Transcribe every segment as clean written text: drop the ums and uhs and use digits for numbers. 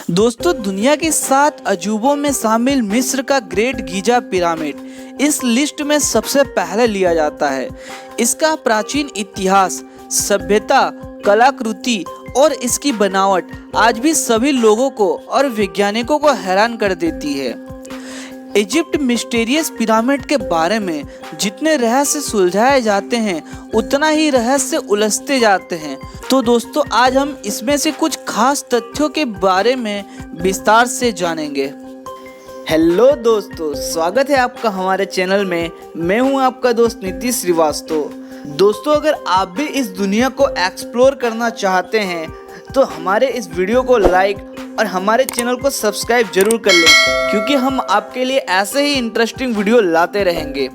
दोस्तों, दुनिया के 7 अजूबों में शामिल मिस्र का ग्रेट गीजा पिरामिड इस लिस्ट में सबसे पहले लिया जाता है। इसका प्राचीन इतिहास, सभ्यता, कलाकृति और इसकी बनावट आज भी सभी लोगों को और वैज्ञानिकों को हैरान कर देती है। इजिप्ट मिस्टीरियस पिरामिड के बारे में जितने रहस्य सुलझाए जाते हैं, उतना ही रहस्य उलझते जाते हैं। तो दोस्तों, आज हम इसमें से कुछ खास तथ्यों के बारे में विस्तार से जानेंगे। हेलो दोस्तों, स्वागत है आपका हमारे चैनल में। मैं हूं आपका दोस्त नीतीश श्रीवास्तव। दोस्तों, अगर आप भी इस दुनिया को एक्सप्लोर करना चाहते हैं तो हमारे इस वीडियो को लाइक और हमारे चैनल को सब्सक्राइब जरूर कर लें, क्योंकि हम आपके लिए ऐसे ही इंटरेस्टिंग वीडियो लाते रहेंगे।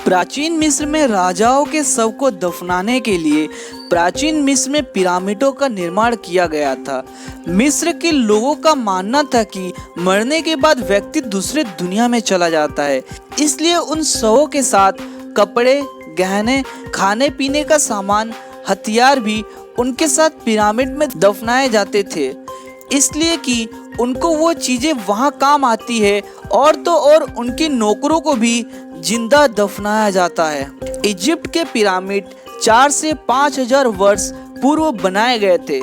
प्राचीन मिस्र में राजाओं के शव को दफनाने के लिए प्राचीन मिस्र में पिरामिडों का निर्माण किया गया था। मिस्र के लोगों का मानना था कि मरने के बाद व्यक्ति दूसरे दुनिया में चला जाता है, इसलिए उन शवों के साथ कपड़े, गहने, खाने पीने का सामान, हथियार भी उनके साथ पिरामिड में दफनाए जाते थे, इसलिए कि उनको वो चीजें वहाँ काम आती है। और तो और उनके नौकरों को भी जिंदा दफनाया जाता है। इजिप्ट के पिरामिड 4 से 5,000 वर्ष पूर्व बनाए गए थे।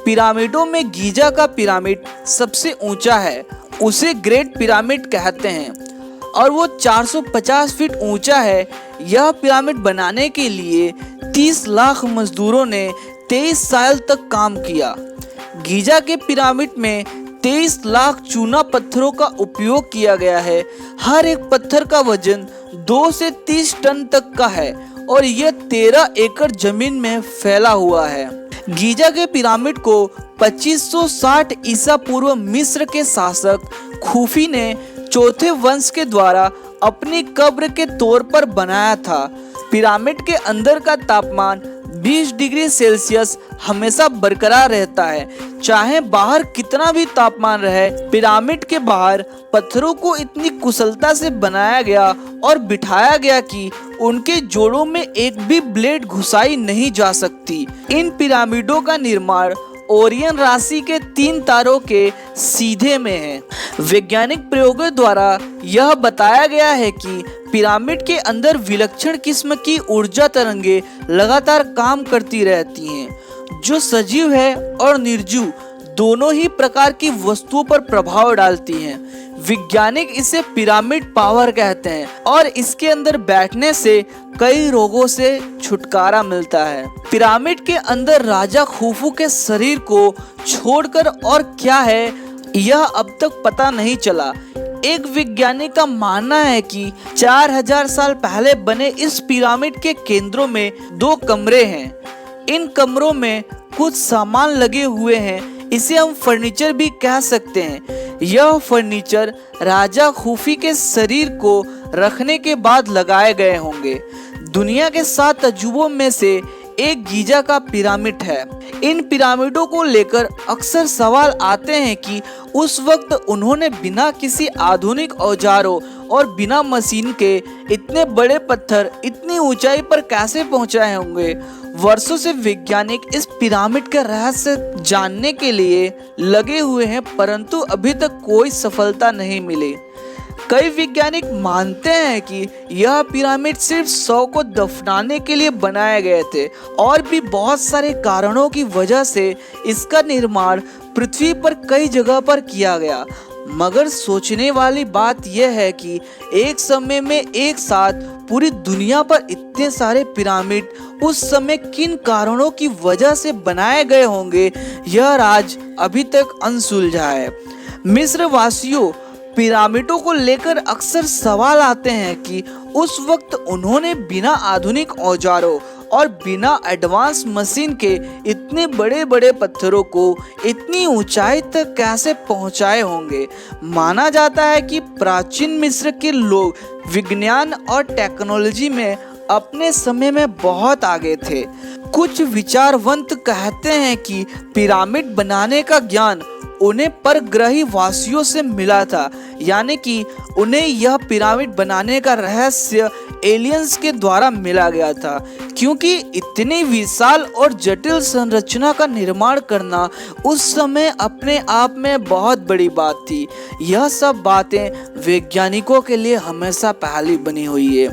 पिरामिडों में गीजा का पिरामिड सबसे ऊंचा है, उसे ग्रेट पिरामिड कहते हैं और वो 450 फीट ऊंचा है। यह पिरामिड बनाने के लिए 30 लाख मजदूरों ने 23 साल तक काम किया। गीजा के पिरामिड में 23 लाख चूना पत्थरों का उपयोग किया गया है। हर एक पत्थर का वजन 2 से 30 टन तक का है और यह 13 एकड़ जमीन में फैला हुआ है। गीजा के पिरामिड को 2560 ईसा पूर्व मिस्र के शासक खूफी ने चौथे वंश के द्वारा अपनी कब्र के तौर पर बनाया था। पिरामिड के अंदर का तापमान 20 डिग्री सेल्सियस हमेशा बरकरार रहता है, चाहे बाहर कितना भी तापमान रहे। पिरामिड के बाहर पत्थरों को इतनी कुशलता से बनाया गया और बिठाया गया कि उनके जोड़ों में एक भी ब्लेड घुसाई नहीं जा सकती। इन पिरामिडों का निर्माण ओरियन राशि के 3 तारों के सीधे में है। वैज्ञानिक प्रयोगों द्वारा यह बताया गया है कि पिरामिड के अंदर विलक्षण किस्म की ऊर्जा तरंगे लगातार काम करती रहती हैं, जो सजीव है और निर्जीव दोनों ही प्रकार की वस्तुओं पर प्रभाव डालती हैं। वैज्ञानिक इसे पिरामिड पावर कहते हैं और इसके अंदर बैठने से कई रोगों से छुटकारा मिलता है। पिरामिड के अंदर राजा खूफू के शरीर को छोड़कर और क्या है, यह अब तक पता नहीं चला। एक वैज्ञानिक का मानना है कि 4000 साल पहले बने इस पिरामिड के केंद्रों में 2 कमरे हैं। इन कमरों में कुछ सामान लगे हुए हैं, इसे हम फर्नीचर भी कह सकते हैं। यह फर्नीचर राजा खूफी के शरीर को रखने के बाद लगाए गए होंगे। दुनिया के 7 अजूबों में से एक गीजा का पिरामिड है। इन पिरामिडों को लेकर अक्सर सवाल आते हैं कि उस वक्त उन्होंने बिना किसी आधुनिक औजारों और बिना मशीन के इतने बड़े पत्थर इतनी ऊंचाई पर कैसे पहुंचाए होंगे। वर्षों से वैज्ञानिक इस पिरामिड का रहस्य जानने के लिए लगे हुए हैं, परंतु अभी तक कोई सफलता नहीं मिली। कई वैज्ञानिक मानते हैं कि यह पिरामिड सिर्फ शव को दफनाने के लिए बनाए गए थे और भी बहुत सारे कारणों की वजह से इसका निर्माण पृथ्वी पर कई जगह पर किया गया। मगर सोचने वाली बात यह है कि एक समय में एक साथ पूरी दुनिया पर इतने सारे पिरामिड उस समय किन कारणों की वजह से बनाए गए होंगे, यह राज अभी तक अनसुलझा है। मिस्र वासियों, पिरामिडों को लेकर अक्सर सवाल आते हैं कि उस वक्त उन्होंने बिना आधुनिक औजारों और बिना एडवांस मशीन के इतने बड़े बड़े पत्थरों को इतनी ऊंचाई तक कैसे पहुंचाए होंगे। माना जाता है कि प्राचीन मिस्र के लोग विज्ञान और टेक्नोलॉजी में अपने समय में बहुत आगे थे। कुछ विचारवंत कहते हैं कि पिरामिड बनाने का ज्ञान उन्हें परग्रही वासियों से मिला था, यानी कि उन्हें यह पिरामिड बनाने का रहस्य एलियंस के द्वारा मिला गया था, क्योंकि इतनी विशाल और जटिल संरचना का निर्माण करना उस समय अपने आप में बहुत बड़ी बात थी। यह सब बातें वैज्ञानिकों के लिए हमेशा पहेली बनी हुई है।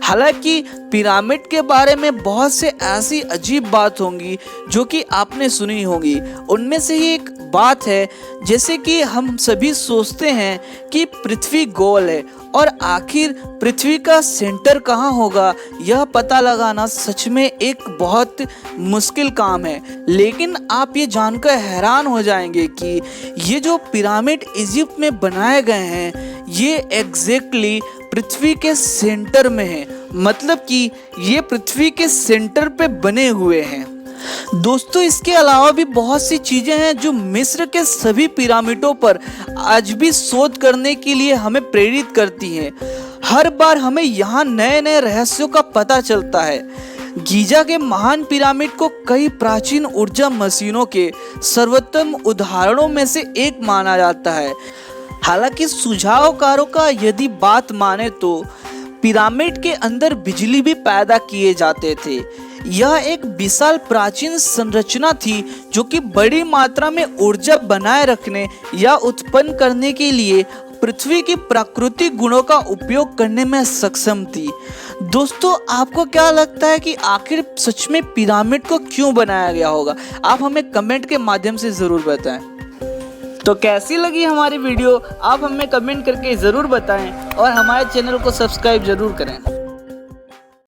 हालांकि पिरामिड के बारे में बहुत से ऐसी अजीब बात होंगी जो कि आपने सुनी होगी। उनमें से ही एक बात है, जैसे कि हम सभी सोचते हैं कि पृथ्वी गोल है और आखिर पृथ्वी का सेंटर कहाँ होगा, यह पता लगाना सच में एक बहुत मुश्किल काम है। लेकिन आप ये जानकर हैरान हो जाएंगे कि ये जो पिरामिड इजिप्ट में बनाए गए हैं, ये एग्जैक्टली पृथ्वी के सेंटर में है। मतलब कि ये पृथ्वी के सेंटर पे बने हुए हैं। दोस्तों, इसके अलावा भी बहुत सी चीजें हैं जो मिस्र के सभी पिरामिडों पर आज भी शोध करने के लिए हमें प्रेरित करती हैं। हर बार हमें यहाँ नए नए रहस्यों का पता चलता है। गीजा के महान पिरामिड को कई प्राचीन ऊर्जा मशीनों के सर्वोत्तम उदाहरणों में से एक माना जाता है। हालांकि सुझावकारों का यदि बात माने तो पिरामिड के अंदर बिजली भी पैदा किए जाते थे। यह एक विशाल प्राचीन संरचना थी जो कि बड़ी मात्रा में ऊर्जा बनाए रखने या उत्पन्न करने के लिए पृथ्वी की प्राकृतिक गुणों का उपयोग करने में सक्षम थी। दोस्तों, आपको क्या लगता है कि आखिर सच में पिरामिड को क्यों बनाया गया होगा? आप हमें कमेंट के माध्यम से जरूर बताएं। तो कैसी लगी हमारी वीडियो आप हमें कमेंट करके ज़रूर बताएं और हमारे चैनल को सब्सक्राइब ज़रूर करें।